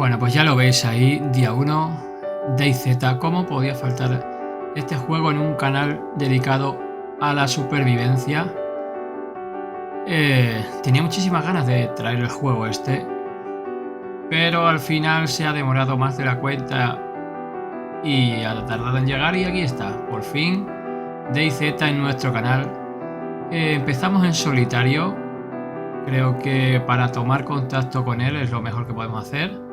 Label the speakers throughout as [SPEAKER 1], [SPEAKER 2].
[SPEAKER 1] Bueno, pues ya lo veis ahí, día 1, DayZ. ¿Cómo podía faltar este juego en un canal dedicado a la supervivencia? Tenía muchísimas ganas de traer el juego este, pero al final se ha demorado más de la cuenta y ha tardado en llegar, y aquí está, por fin, DayZ en nuestro canal. Empezamos en solitario. Creo que para tomar contacto con él es lo mejor que podemos hacer.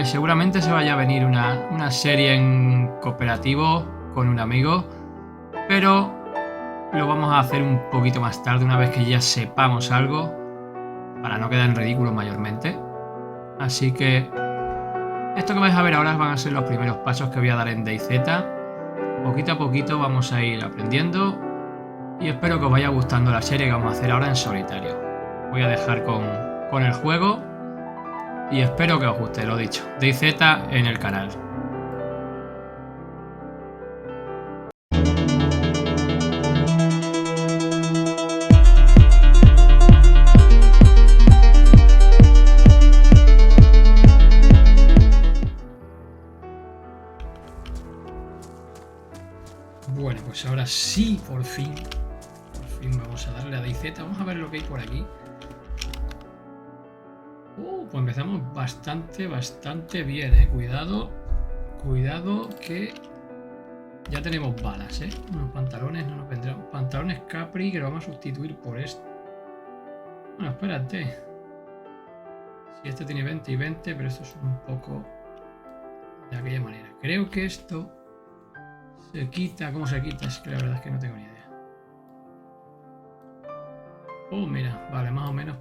[SPEAKER 1] Seguramente se vaya a venir una serie en cooperativo con un amigo, pero lo vamos a hacer un poquito más tarde, una vez que ya sepamos algo, para no quedar en ridículo mayormente. Así que esto que vais a ver ahora van a ser los primeros pasos que voy a dar en DayZ. Poquito a poquito vamos a ir aprendiendo y espero que os vaya gustando la serie que vamos a hacer ahora en solitario. Voy a dejar con el juego y espero que os guste, lo dicho. DayZ en el canal. Bueno, pues ahora sí, por fin vamos a darle a DayZ. Vamos a ver lo que hay por aquí. Pues empezamos bastante bien, Cuidado que ya tenemos balas, Unos pantalones no nos vendrán. Pantalones Capri, que lo vamos a sustituir por esto. Bueno, espérate. Si este tiene 20 y 20, pero esto es un poco de aquella manera. Creo que esto se quita. ¿Cómo se quita? Es que la verdad es que no tengo ni idea. Oh, mira, vale, más o menos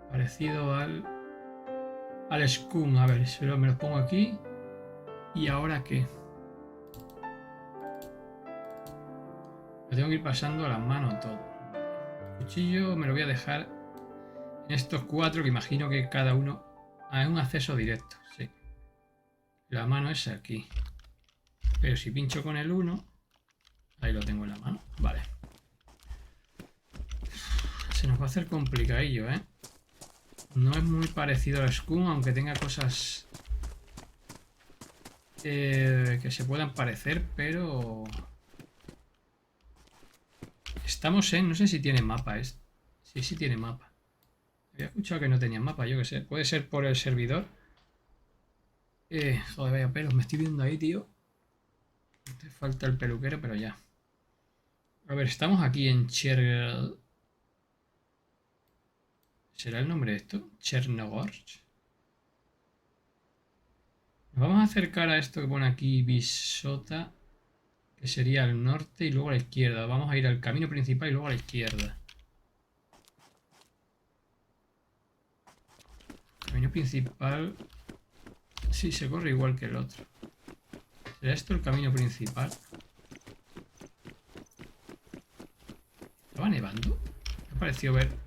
[SPEAKER 1] parecido al Scum. A ver, me los pongo aquí. ¿Y ahora qué? Me tengo que ir pasando a la mano todo. El cuchillo me lo voy a dejar en estos 4, que imagino que cada uno hay un acceso directo. Sí. La mano es aquí. Pero si pincho con el 1, ahí lo tengo en la mano. Vale. Se nos va a hacer complicadillo, No es muy parecido al Scum, aunque tenga cosas que se puedan parecer, pero estamos en... No sé si tiene mapa. Sí tiene mapa. Había escuchado que no tenía mapa, yo que sé. Puede ser por el servidor. Joder, vaya pelos, me estoy viendo ahí, tío. Te falta el peluquero, pero ya. A ver, estamos aquí en Chernogorsk. ¿Será el nombre de esto? Chernogorsk. Nos vamos a acercar a esto que pone aquí Visota, que sería al norte y luego a la izquierda. Vamos a ir al camino principal y luego a la izquierda. Camino principal... Sí, se corre igual que el otro. ¿Será esto el camino principal? ¿Estaba nevando? Me ha parecido ver...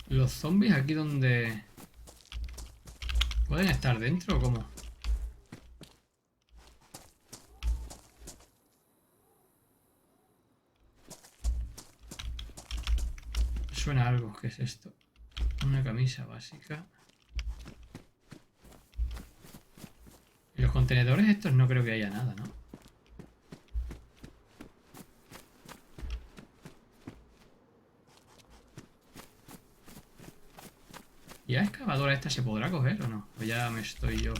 [SPEAKER 1] Los zombies aquí donde... ¿Pueden estar dentro o cómo? Suena algo. ¿Qué es esto? Una camisa básica. Y los contenedores estos no creo que haya nada, ¿no? ¿Y la excavadora esta se podrá coger o no? Pues ya me estoy yo...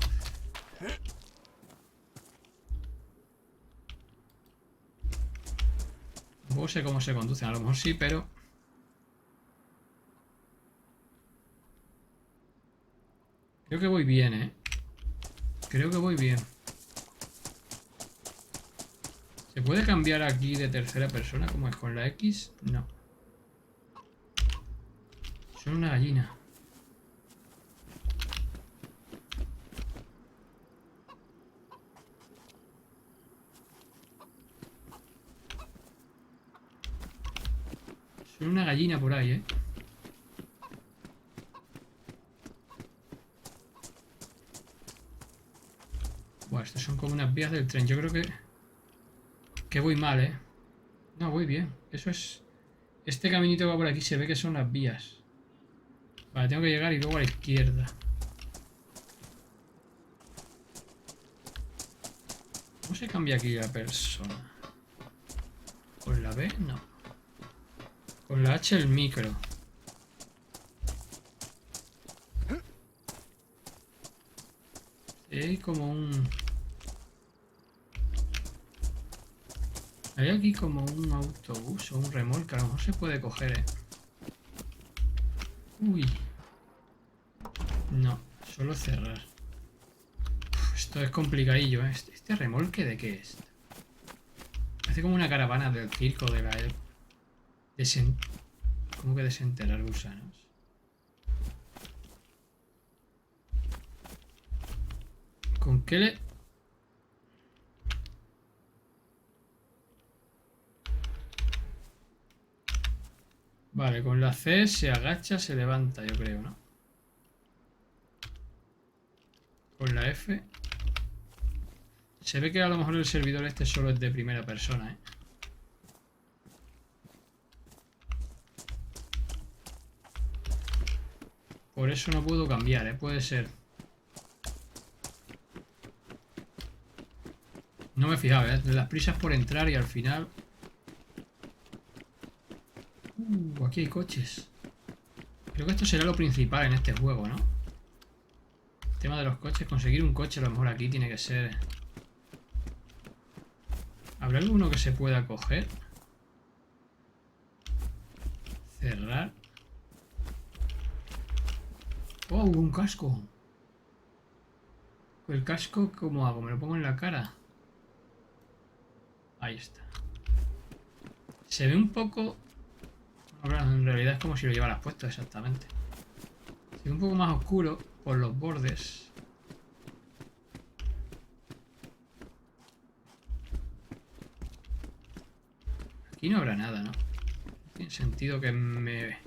[SPEAKER 1] No sé cómo se conducen, a lo mejor sí, pero... Creo que voy bien, Creo que voy bien. ¿Se puede cambiar aquí de tercera persona como es con la X? No. Son una gallina. Son una gallina por ahí, Buah, estos son como unas vías del tren. Yo creo que voy mal, No, voy bien. Eso es... Este caminito que va por aquí se ve que son las vías. Vale, tengo que llegar y luego a la izquierda. ¿Cómo se cambia aquí la persona? ¿Con la B? No. Con la H el micro. Hay como un... Hay aquí como un autobús o un remolque. A lo mejor se puede coger, ¿eh? Uy. No, solo cerrar. Uf, esto es complicadillo, ¿eh? ¿Este remolque de qué es? Parece como una caravana del circo de la... ¿Cómo que desenterrar gusanos? ¿Con qué le...? Vale, con la C se agacha, se levanta, yo creo, ¿no? Con la F... Se ve que a lo mejor el servidor este solo es de primera persona, ¿eh? Por eso no puedo cambiar, ¿eh? Puede ser. No me he fijado, ¿eh? Las prisas por entrar y al final... aquí hay coches. Creo que esto será lo principal en este juego, ¿no? El tema de los coches. Conseguir un coche a lo mejor aquí tiene que ser... ¿Habrá alguno que se pueda coger? Cerrar. ¡Oh, un casco! ¿El casco cómo hago? ¿Me lo pongo en la cara? Ahí está. Se ve un poco... Bueno, en realidad es como si lo llevaras puesto exactamente. Se ve un poco más oscuro por los bordes. Aquí no habrá nada, ¿no? No tiene sentido que me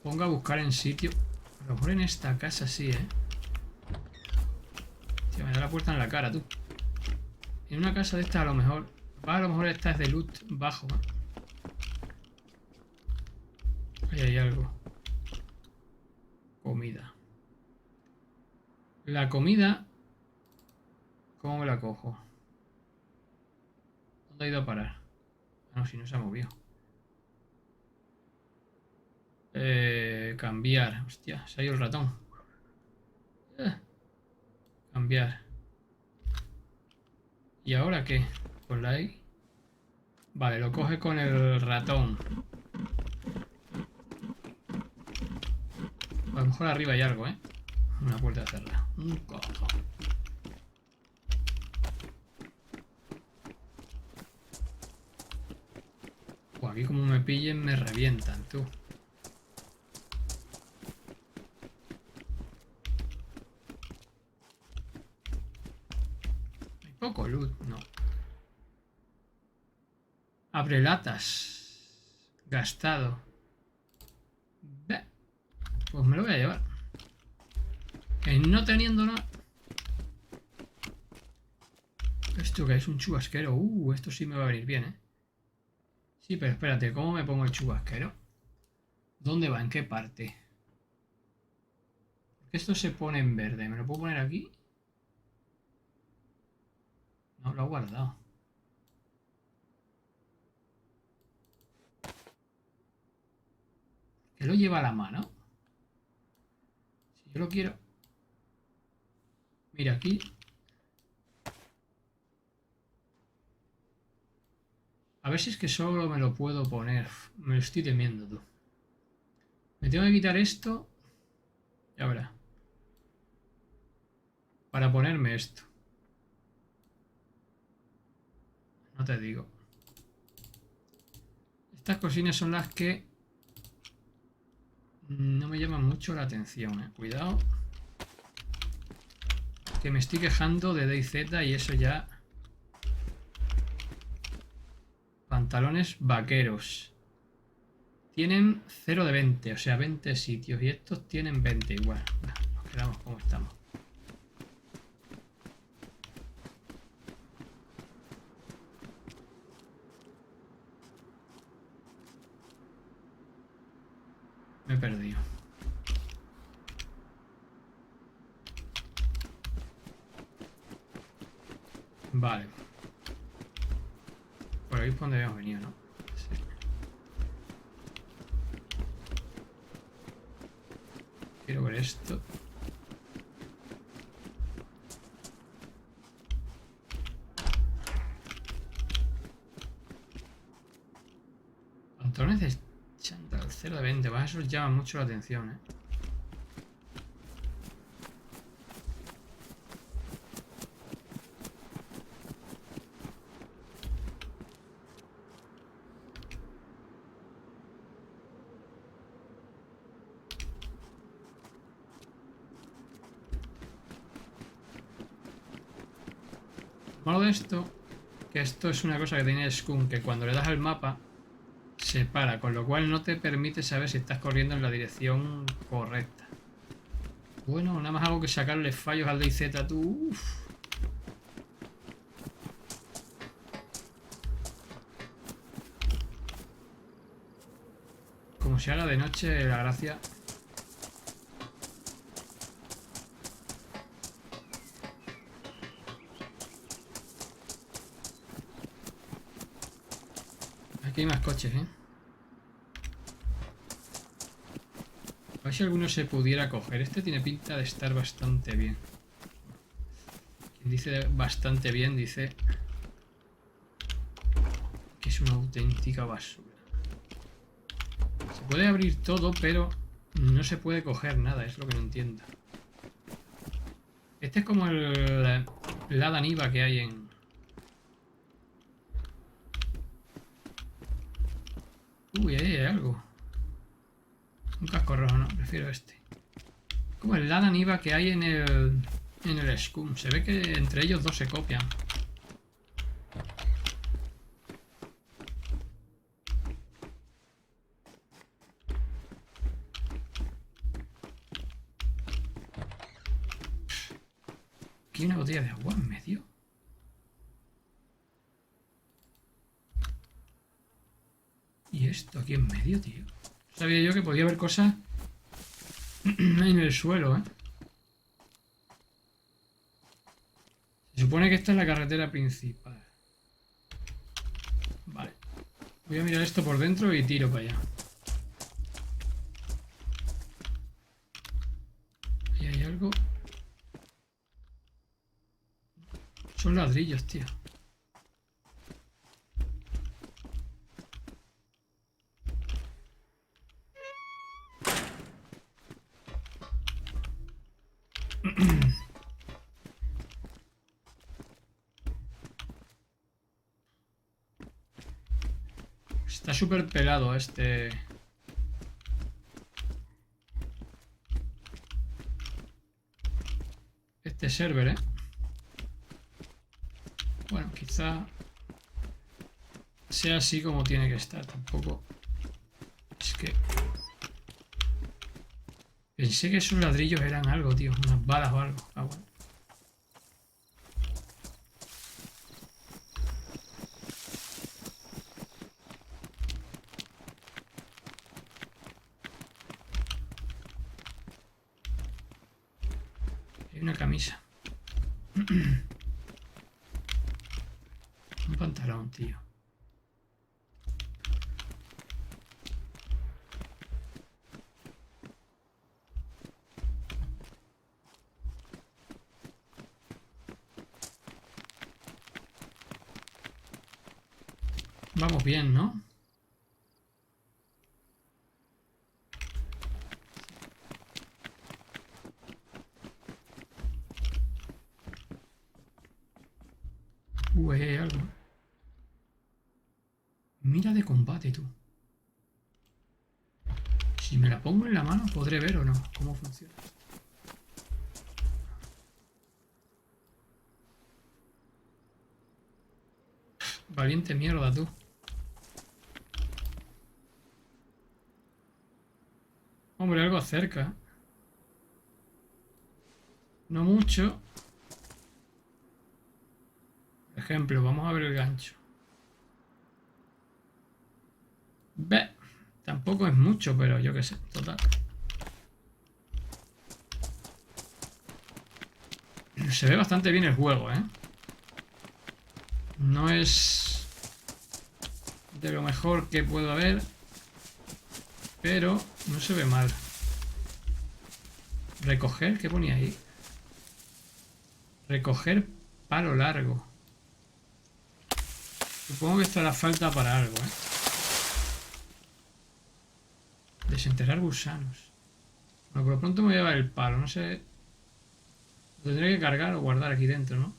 [SPEAKER 1] ponga a buscar en sitio. A lo mejor en esta casa sí, ¿eh? Tío, me da la puerta en la cara, tú. En una casa de estas a lo mejor... A lo mejor esta es de loot bajo, ¿eh? Ahí hay algo. Comida. La comida... ¿Cómo me la cojo? ¿Dónde ha ido a parar? Ah, no, si no se ha movido. Cambiar. Hostia, se ha ido el ratón. Eh, cambiar. ¿Y ahora qué? ¿Con la I? Vale, lo coge con el ratón. A lo mejor arriba hay algo, ¿eh? Una puerta cerrada. Un cojo. Aquí como me pillen me revientan, tú. Hay poco loot, no. Abre latas. Gastado. Pues me lo voy a llevar. No teniendo nada. ¿Esto que es? Un chubasquero. Esto sí me va a venir bien, ¿eh? Sí, pero espérate, ¿cómo me pongo el chubasquero? ¿Dónde va? ¿En qué parte? Porque esto se pone en verde. ¿Me lo puedo poner aquí? No, lo he guardado. ¿Que lo lleva a la mano? Si yo lo quiero... Mira, aquí... A ver si es que solo me lo puedo poner. Me lo estoy temiendo, tú. Me tengo que quitar esto. Ya verá. Para ponerme esto. No te digo. Estas cocinas son las que no me llaman mucho la atención, ¿eh? Cuidado. Que me estoy quejando de DayZ y eso ya... Pantalones vaqueros. Tienen 0 de 20, o sea, 20 sitios. Y estos tienen 20 igual. Nos quedamos como estamos. Me he perdido. Vale. Por ahí es por donde habíamos venido, ¿no? Sí. Quiero ver esto. Pantalones de chándal 0 de 20. Va, eso llama mucho la atención, ¿eh? Lo malo de esto, que esto es una cosa que tiene Skunk, que cuando le das al mapa se para, con lo cual no te permite saber si estás corriendo en la dirección correcta. Bueno, nada más hago que sacarle fallos al DayZ, tú. Uf. Como se haga de noche, la gracia. Aquí hay más coches, ¿eh? A ver si alguno se pudiera coger. Este tiene pinta de estar bastante bien. Quien dice bastante bien dice que es una auténtica basura. Se puede abrir todo, pero no se puede coger nada, es lo que no entiendo. Este es como el Lada Niva que hay en... Uy, ahí hay algo. Un casco rojo, no, prefiero este. Como el Lada Niva que hay en el Scum. Se ve que entre ellos dos se copian. Aquí hay una botella de agua en medio. ¿Y esto aquí en medio, tío? Sabía yo que podía haber cosas en el suelo, ¿eh? Se supone que esta es la carretera principal. Vale. Voy a mirar esto por dentro y tiro para allá. Ahí hay algo. Son ladrillos, tío. Está súper pelado este server, ¿eh? Bueno, quizá sea así como tiene que estar. Tampoco es que... Pensé que esos ladrillos eran algo, tío. Unas balas o algo. Ah, bueno. Hay una camisa. Un pantalón, tío. Vamos bien, ¿no? Ahí hay algo. Mira de combate, tú. Si me la pongo en la mano, podré ver o no cómo funciona. Valiente mierda, tú. Hombre, algo cerca. No mucho. Por ejemplo, vamos a ver el gancho. Ve. Tampoco es mucho, pero yo qué sé, total. Se ve bastante bien el juego, ¿eh? No es de lo mejor que puedo haber, pero no se ve mal. Recoger, ¿qué ponía ahí? Recoger palo largo. Supongo que esto hará falta para algo, ¿eh? Desenterrar gusanos. Bueno, por lo pronto me voy a llevar el palo, no sé. Lo tendré que cargar o guardar aquí dentro, ¿no?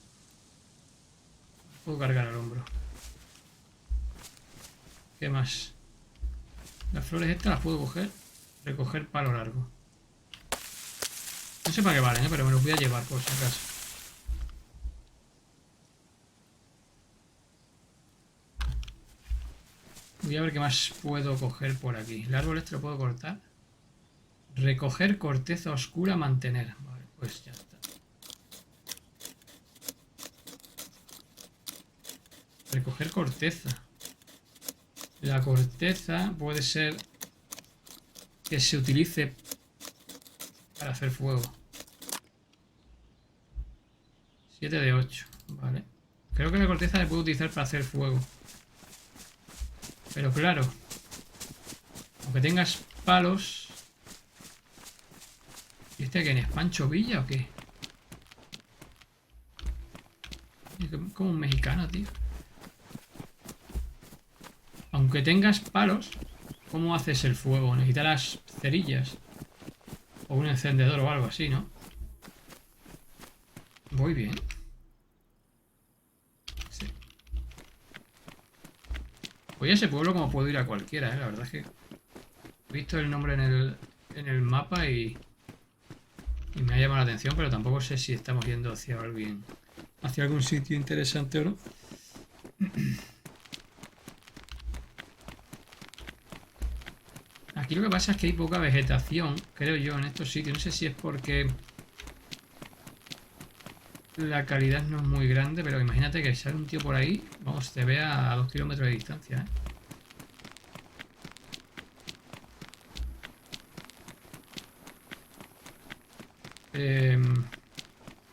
[SPEAKER 1] Puedo cargar al hombro. ¿Qué más? Las flores estas las puedo coger. Recoger palo largo. No sé para qué valen, ¿eh? Pero me los voy a llevar por si acaso. Voy a ver qué más puedo coger por aquí. El árbol este lo puedo cortar. Recoger corteza oscura, mantener. Vale, pues ya está. Recoger corteza. La corteza puede ser que se utilice para hacer fuego. 7 de 8. Vale. Creo que la corteza se puede utilizar para hacer fuego. Pero claro, aunque tengas palos... ¿Y este quién es? ¿Pancho Villa o qué? Como un mexicano, tío. Aunque tengas palos, ¿cómo haces el fuego? Necesitarás cerillas. O un encendedor o algo así, ¿no? Voy bien. Sí. Voy a ese pueblo como puedo ir a cualquiera, ¿eh? La verdad es que he visto el nombre en el mapa y me ha llamado la atención, pero tampoco sé si estamos yendo hacia algún sitio interesante o no. Aquí lo que pasa es que hay poca vegetación, creo yo, en estos sitios. No sé si es porque la calidad no es muy grande, pero imagínate que sale un tío por ahí, vamos, te ve a 2 kilómetros de distancia, ¿eh?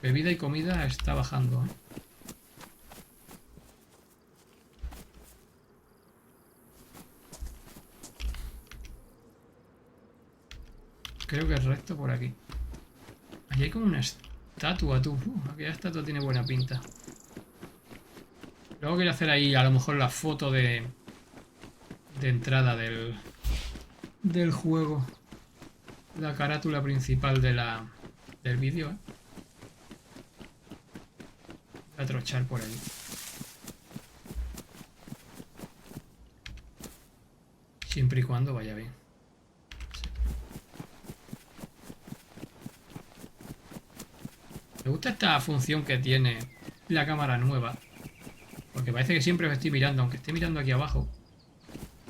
[SPEAKER 1] Bebida y comida está bajando, ¿eh? Creo que el resto por aquí. Allí hay como una estatua, tú. Aquella estatua tiene buena pinta. Luego quiero hacer ahí a lo mejor la foto de entrada del juego. La carátula principal del vídeo, ¿eh? Voy a trochar por ahí. Siempre y cuando vaya bien. Sí. Me gusta esta función que tiene la cámara nueva. Porque parece que siempre os estoy mirando, aunque esté mirando aquí abajo.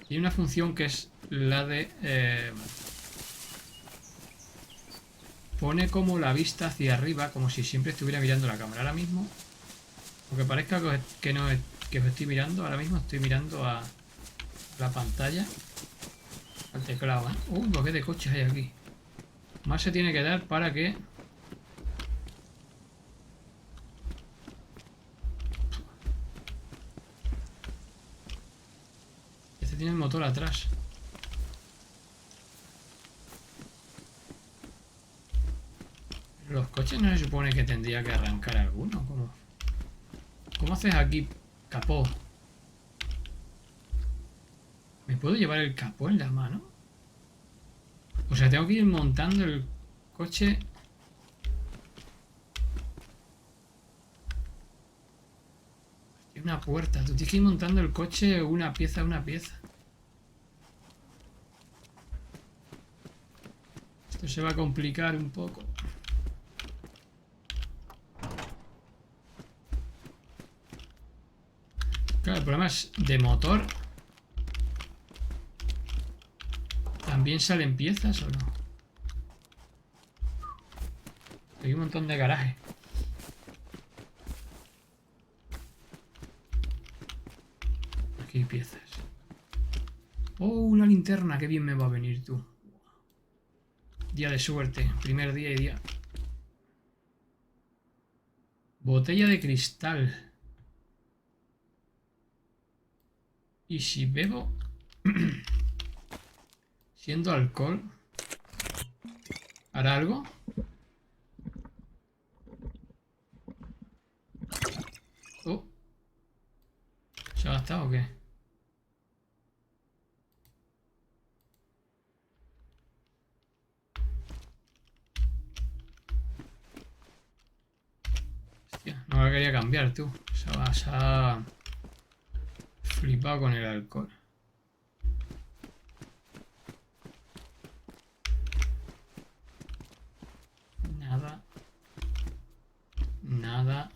[SPEAKER 1] Y hay una función que es la de... pone como la vista hacia arriba, como si siempre estuviera mirando la cámara. Ahora mismo, aunque parezca que no que os estoy mirando, ahora mismo estoy mirando a la pantalla, al teclado, ¿eh? Lo que de coches hay aquí. Más se tiene que dar para que... Este tiene el motor atrás. Los coches no se supone que tendría que arrancar alguno. ¿Cómo haces aquí capó? ¿Me puedo llevar el capó en la mano? O sea, tengo que ir montando el coche. Hay una puerta. Tú tienes que ir montando el coche una pieza a una pieza. Esto se va a complicar un poco. Claro, el problema es de motor. ¿También salen piezas o no? Hay un montón de garaje. Aquí hay piezas. Oh, una linterna. Qué bien me va a venir, tú. Día de suerte. Primer día y día. Botella de cristal. Y si bebo... siendo alcohol... ¿hará algo? Oh. ¿Se ha gastado o qué? Hostia, no la quería cambiar, tú. Se ha flipado con el alcohol. Nada. Nada.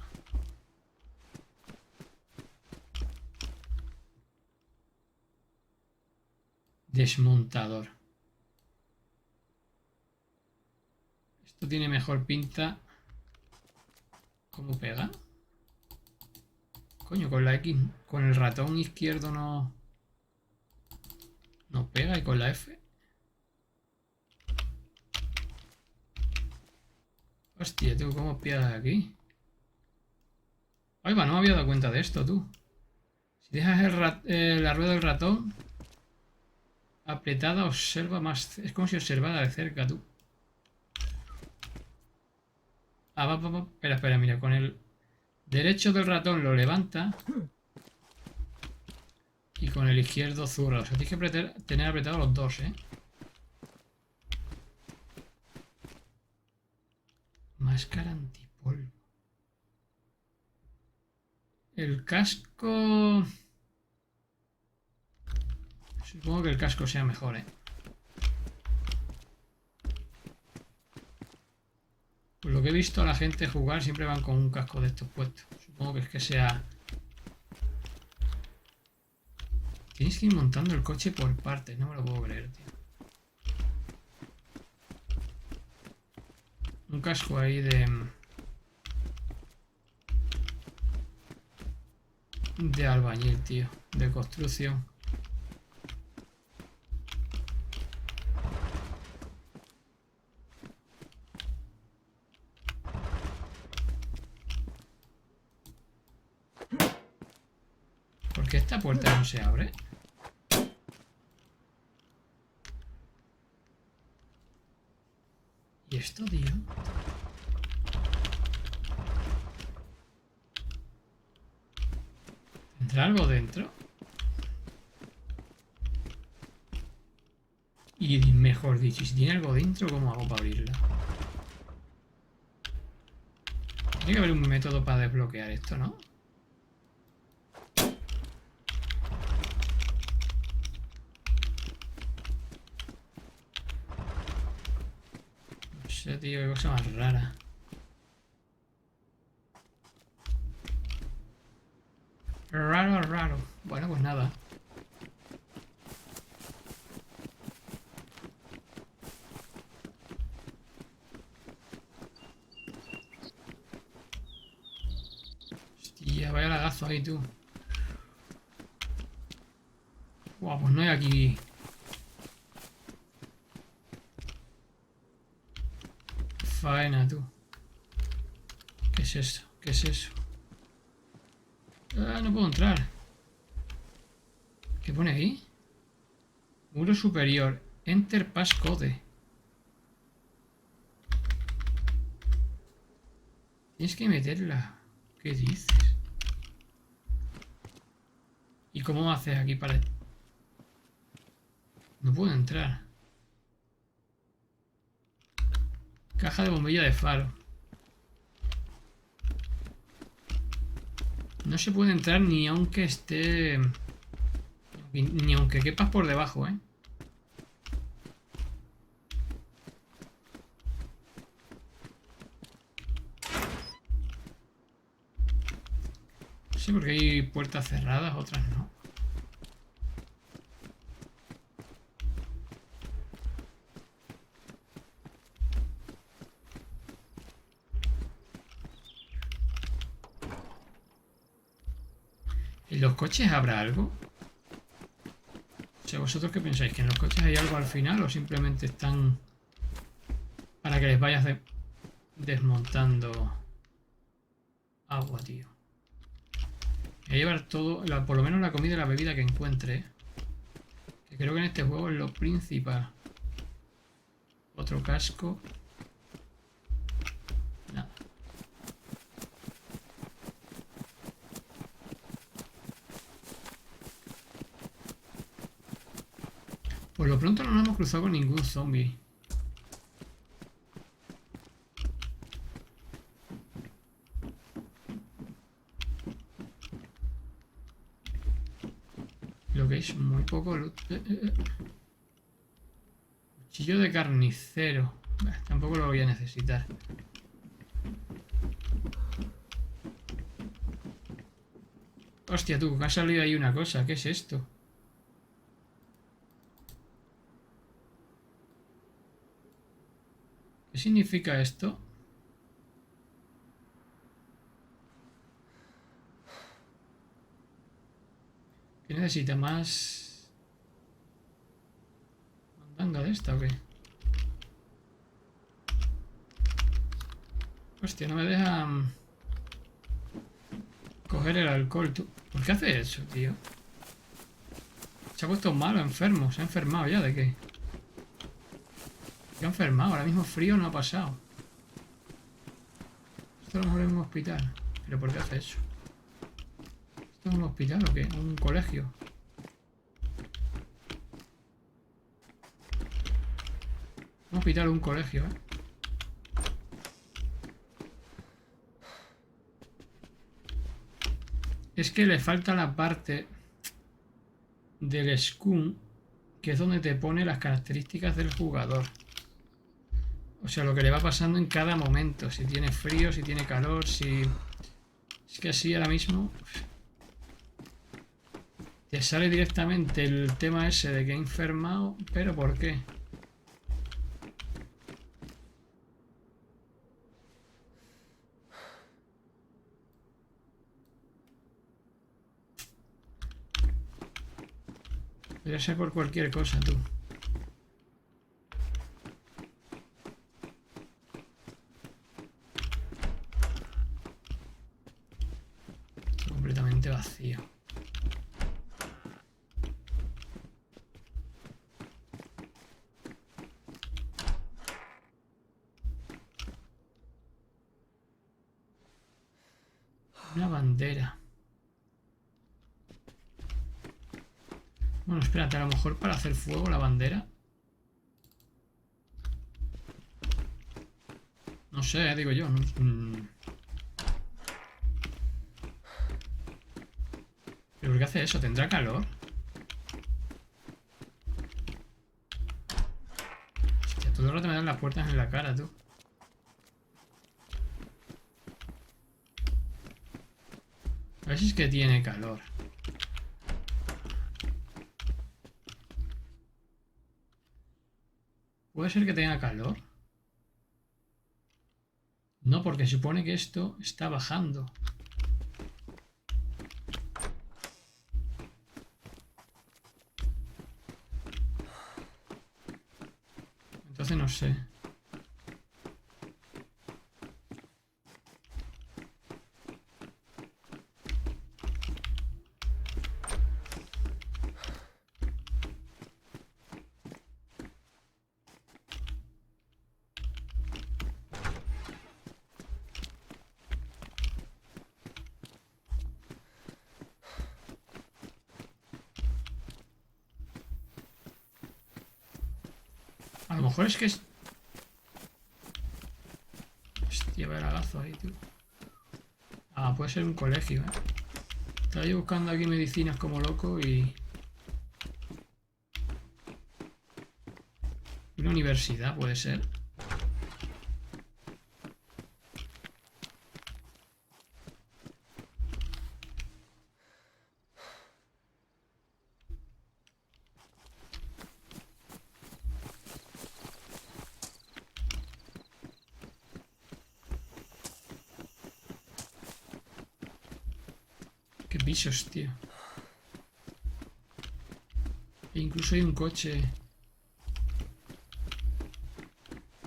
[SPEAKER 1] Desmontador. Esto tiene mejor pinta. ¿Cómo pega? Coño, con la X, con el ratón izquierdo no... no pega y con la F... Hostia, tú, ¿cómo pierdas aquí? Ay, va, no me había dado cuenta de esto, tú. Si dejas la rueda del ratón apretada, observa más... Es como si observara de cerca, tú. Ah, va. Espera, espera, mira, con el derecho del ratón lo levanta y con el izquierdo zurra. O sea, tienes que tener apretados los dos, ¿eh? Máscara antipolvo. El casco... Supongo que el casco sea mejor, ¿eh? Por lo que he visto a la gente jugar siempre van con un casco de estos puestos. Supongo que es que sea... Tienes que ir montando el coche por partes, no me lo puedo creer, tío. Un casco ahí de... de albañil, tío. De construcción. ¿Por qué esta puerta no se abre? ¿Y esto, tío? ¿Tendrá algo dentro? Y mejor dicho, si tiene algo dentro, ¿cómo hago para abrirla? Tiene que haber un método para desbloquear esto, ¿no? No sé, tío, qué cosa más rara. Raro, raro. Bueno, pues nada. Hostia, vaya lagazo ahí, tú. Buah, pues no hay aquí... faena, tú. ¿Qué es eso? ¿Qué es eso? Ah, no puedo entrar. ¿Qué pone ahí? Muro superior. Enter passcode. Tienes que meterla. ¿Qué dices? ¿Y cómo haces aquí para...? No puedo entrar. Caja de bombilla de faro. No se puede entrar ni aunque esté... ni aunque quepas por debajo, ¿eh? Sí, porque hay puertas cerradas, otras no. ¿En los coches habrá algo? coche. ¿Vosotros qué pensáis? ¿Que en los coches hay algo al final o simplemente están para que les vayas desmontando agua, tío? Voy a llevar todo, por lo menos la comida y la bebida que encuentre. Que creo que en este juego es lo principal. Otro casco. Nada. Por lo pronto no nos hemos cruzado con ningún zombie. Lo que es muy poco loot. Cuchillo de carnicero. Tampoco lo voy a necesitar. Hostia, tú, que ha salido ahí una cosa. ¿Qué es esto? ¿Qué significa esto? ¿Qué necesita más? ¿Mandanga de esta o qué? Hostia, no me dejan coger el alcohol, tú. ¿Por qué hace eso, tío? Se ha puesto malo, enfermo. Se ha enfermado ya, ¿de qué? Se ha enfermado, ahora mismo frío no ha pasado. Esto a lo mejor es un hospital. ¿Pero por qué hace eso? ¿Esto es un hospital o qué? ¿Un colegio? Un hospital o un colegio, ¿eh? Es que le falta la parte del scum, que es donde te pone las características del jugador. O sea, lo que le va pasando en cada momento. Si tiene frío, si tiene calor, si... Es que así ahora mismo... Te sale directamente el tema ese de que ha enfermado, pero ¿por qué? Podría ser por cualquier cosa, tú. Está completamente vacío. Una bandera. Bueno, espérate, a lo mejor para hacer fuego la bandera. No sé, digo yo. ¿Pero por qué hace eso? ¿Tendrá calor? Hostia, todo el rato me dan las puertas en la cara, tú. A ver si es que tiene calor. ¿Puede ser que tenga calor? No, porque supone que esto está bajando. Entonces no sé. A lo mejor es que es... Hostia, vaya lagazo ahí, tío. Ah, puede ser un colegio, ¿eh? Estaba yo buscando aquí medicinas como loco y... Una universidad puede ser. Qué pisos, tío. incluso hay un coche.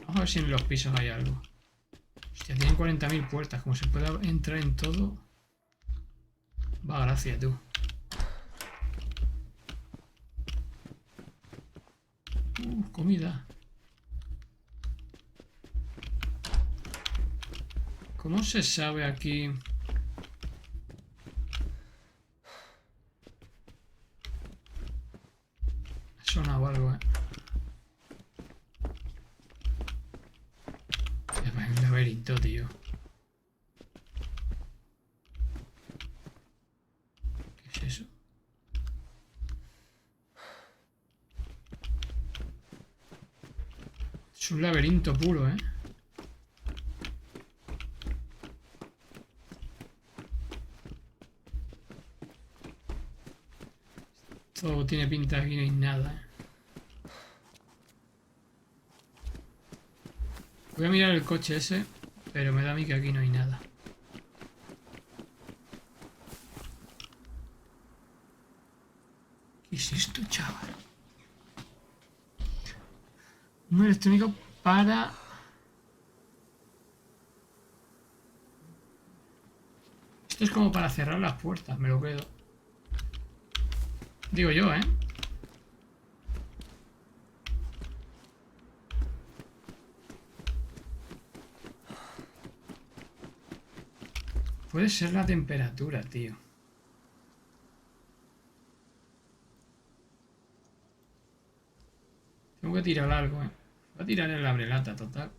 [SPEAKER 1] Vamos a ver si en los pisos hay algo. Hostia, tienen 40.000 puertas. Como se pueda entrar en todo. Va, gracias, tú. Comida. ¿Cómo se sabe aquí? Ha sonado algo, Es un laberinto, tío. ¿Qué es eso? Es un laberinto puro, Todo tiene pinta de que no hay nada, Voy a mirar el coche ese, pero me da a mí que aquí no hay nada. ¿Qué es esto, chaval? Un electrónico para... Esto es como para cerrar las puertas, me lo quedo. Digo yo, Puede ser la temperatura, tío. Tengo que tirar algo, Voy a tirar el abrelata, total.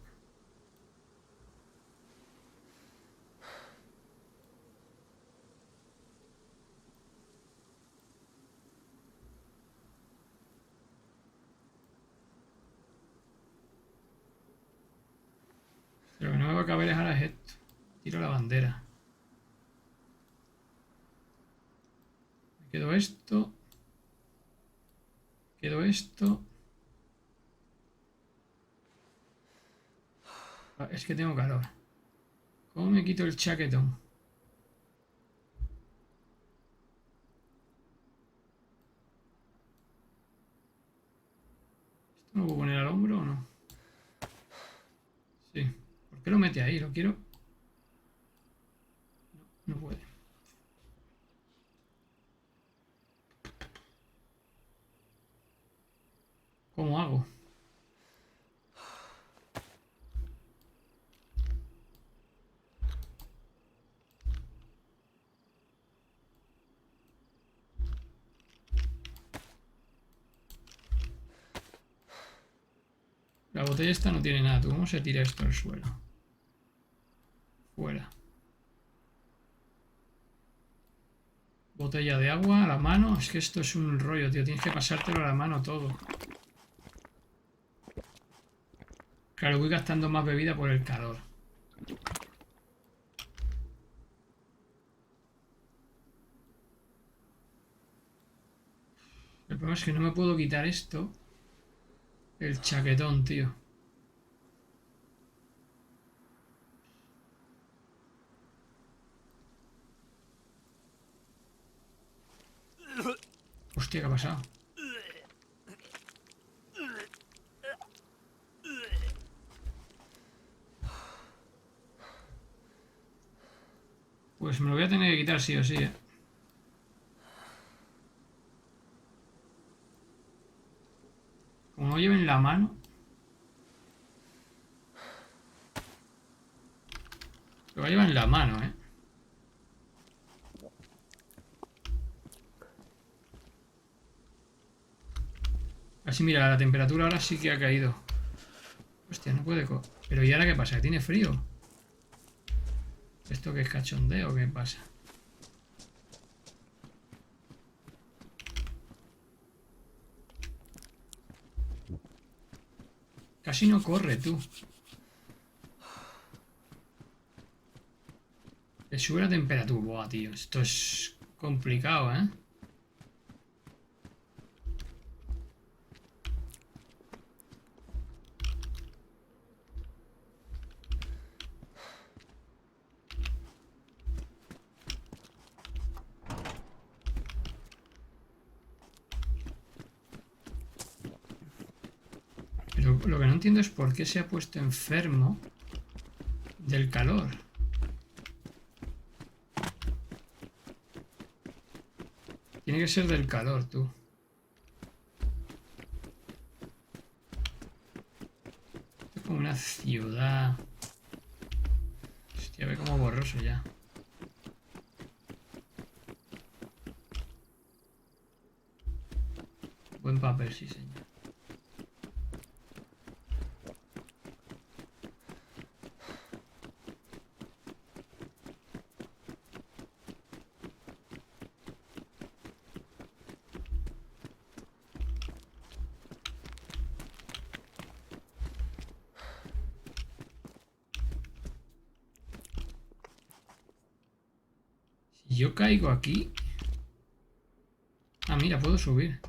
[SPEAKER 1] Pero que no me va a caber es ahora es esto. Tiro la bandera. Me quedo esto. Quedo esto. Es que tengo calor. ¿Cómo me quito el chaquetón? ¿Esto lo puedo poner al hombro o no? Sí. ¿Por qué lo mete ahí? Lo quiero... No, no puede. ¿Cómo hago? La botella esta no tiene nada. ¿Tú cómo se tira esto al suelo? Fuera. Botella de agua a la mano. Es que esto es un rollo, tío. Tienes que pasártelo a la mano todo. Claro, voy gastando más bebida por el calor. El problema es que no me puedo quitar esto. El chaquetón, tío. Hostia, ¿qué ha pasado? Pues me lo voy a tener que quitar sí o sí, Como no lleven la mano. Lo va a llevar en la mano, Así, mira, la temperatura ahora sí que ha caído. Hostia, no puede... Pero ¿y ahora qué pasa? ¿Que tiene frío? ¿Esto qué es cachondeo o qué pasa? Casi no corre, tú. Le sube la temperatura. Buah, tío. Esto es complicado, lo que no entiendo es por qué se ha puesto enfermo del calor. Tiene que ser del calor, tú. Esto es como una ciudad. Hostia, ve como borroso ya. Buen papel, sí, señor. Si yo caigo aquí... Ah, mira, puedo subir.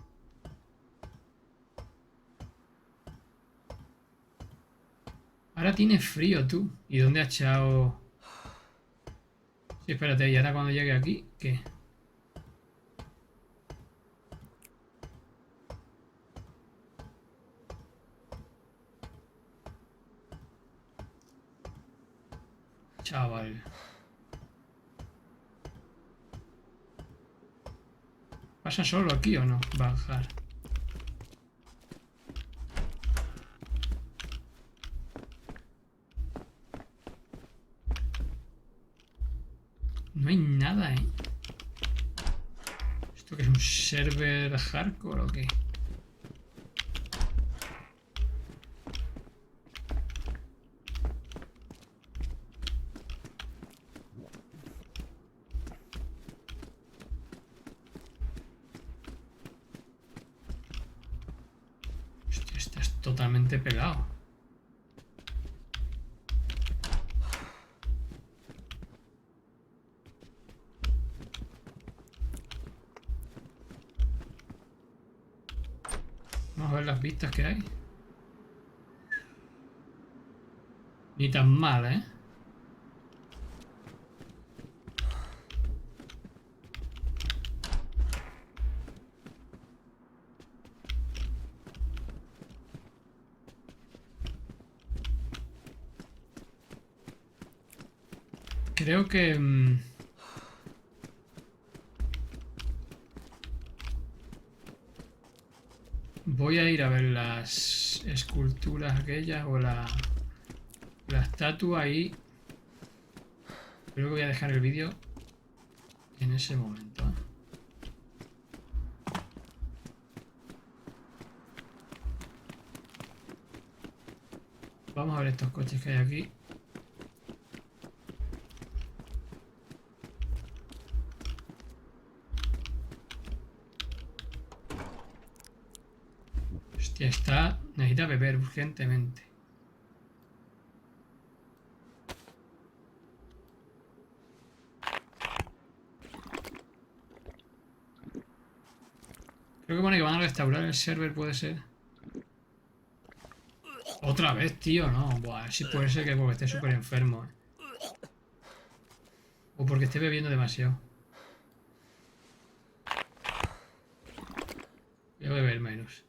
[SPEAKER 1] Ahora tiene frío, tú. ¿Y dónde ha echado...? Sí, espérate, y ahora cuando llegue aquí, ¿qué? Chaval. ¿Pasa solo aquí o no? Bajar. No hay nada, ¿eh? ¿Esto qué es un server hardcore o qué? Hostia, estás totalmente pegado. Vamos a ver las vistas que hay. Ni tan mal, ¿eh? Creo que... voy a ir a ver las esculturas aquellas o la estatua ahí. Creo que voy a dejar el vídeo en ese momento. Vamos a ver estos coches que hay aquí. Hostia, necesita beber urgentemente. Creo que pone que van a restaurar el server, puede ser. Otra vez, tío, no. Buah, sí puede ser que porque esté súper enfermo. O porque esté bebiendo demasiado. Voy a beber menos.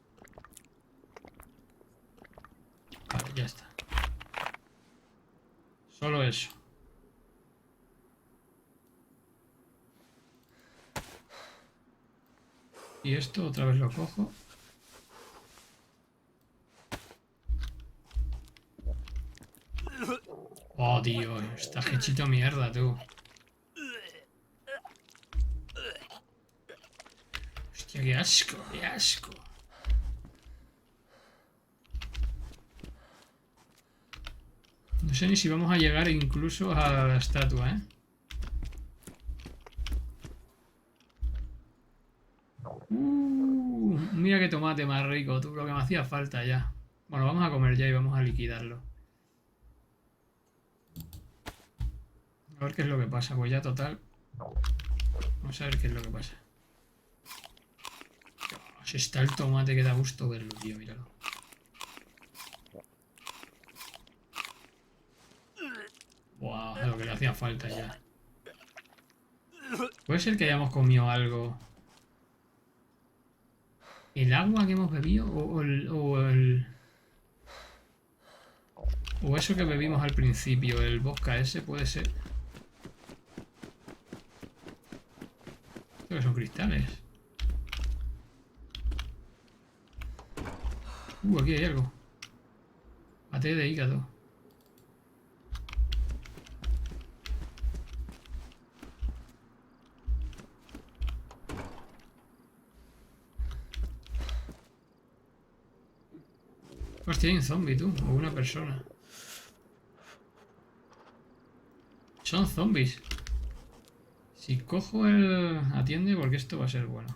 [SPEAKER 1] Vale, ya está. Solo eso. Y esto otra vez lo cojo. Oh, tío, está hechito mierda, tú. Hostia, qué asco, qué asco. No sé ni si vamos a llegar incluso a la estatua, ¿eh? Mira qué tomate más rico, tú, lo que me hacía falta ya. Bueno, vamos a comer ya y vamos a liquidarlo. A ver qué es lo que pasa, pues ya total. Vamos a ver qué es lo que pasa. Si está el tomate que da gusto verlo, tío, míralo. Wow, lo que le hacía falta ya. Puede ser que hayamos comido algo. ¿El agua que hemos bebido o el...? O eso que bebimos al principio, el vodka ese, puede ser. Creo que son cristales. Aquí hay algo. Paté de hígado. Hostia, hay un zombie, tú. O una persona. Son zombies. Si cojo el... Atiende porque esto va a ser bueno.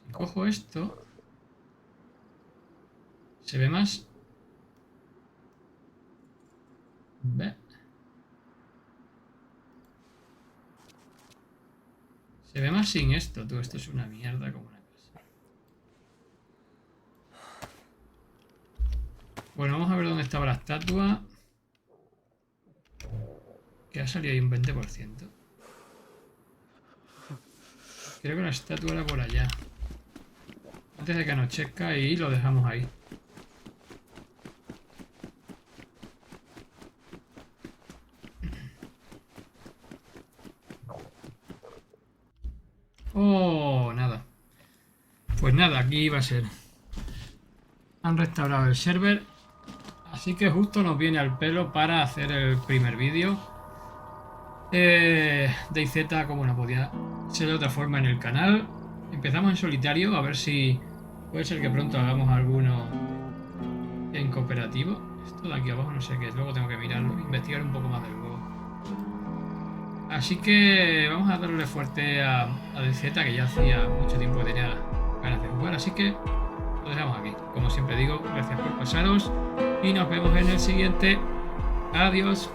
[SPEAKER 1] Si cojo esto... Se ve más... Ve. Se ve más sin esto, tú. Esto es una mierda como una casa. Bueno, vamos a ver dónde estaba la estatua. Que ha salido ahí un 20%. Creo que la estatua era por allá. Antes de que anochezca y lo dejamos ahí. Oh, nada. Pues nada, aquí va a ser. Han restaurado el server. Así que justo nos viene al pelo para hacer el primer vídeo. DayZ, como no podía ser de otra forma en el canal. Empezamos en solitario, a ver si puede ser que pronto hagamos alguno en cooperativo. Esto de aquí abajo no sé qué es, luego tengo que mirarlo, investigar un poco más del juego. Así que vamos a darle fuerte a DayZ, que ya hacía mucho tiempo que tenía ganas de jugar, así que lo dejamos aquí. Como siempre digo, gracias por pasaros y nos vemos en el siguiente. Adiós.